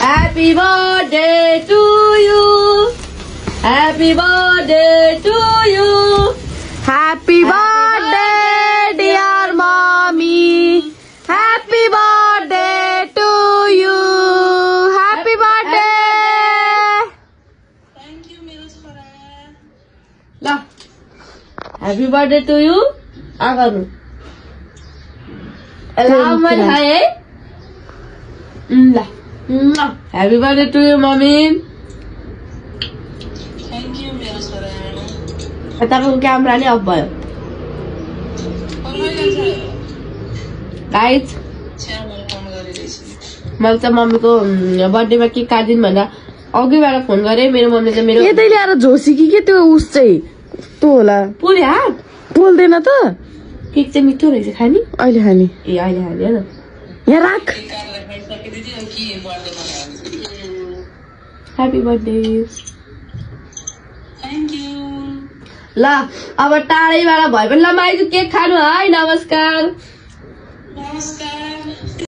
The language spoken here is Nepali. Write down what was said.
Happy birthday to you. Happy birthday to you. Happy birthday, dear mommy. Happy birthday to you. Happy birthday. Thank you, Miraswara. La. Happy birthday to you. Agaru. Alamak hai. La. Happy birthday to you, mommy. Thank you, Miraswara. तपाईँको क्यामेरा नै अफ भयो गाइज मैले चाहिँ मम्मीको बर्थडेमा के काट्दिन भनेर अघिबाट फोन गरेँ मेरो मम्मीले चाहिँ मेरो यतै ल्याएर झोसी कि त्यो उस चाहिँ त्यो होला पोल्यो हात पोल्दैन त केक चाहिँ मिठो रहेछ खाने अहिले खाने ए अहिले खाने होइन यहाँ राख ह्याप्पी बर्थडे Thank you. ल अब टाढैबाट भए पनि ल माइजू केक खानु है नमस्कार Namaskar.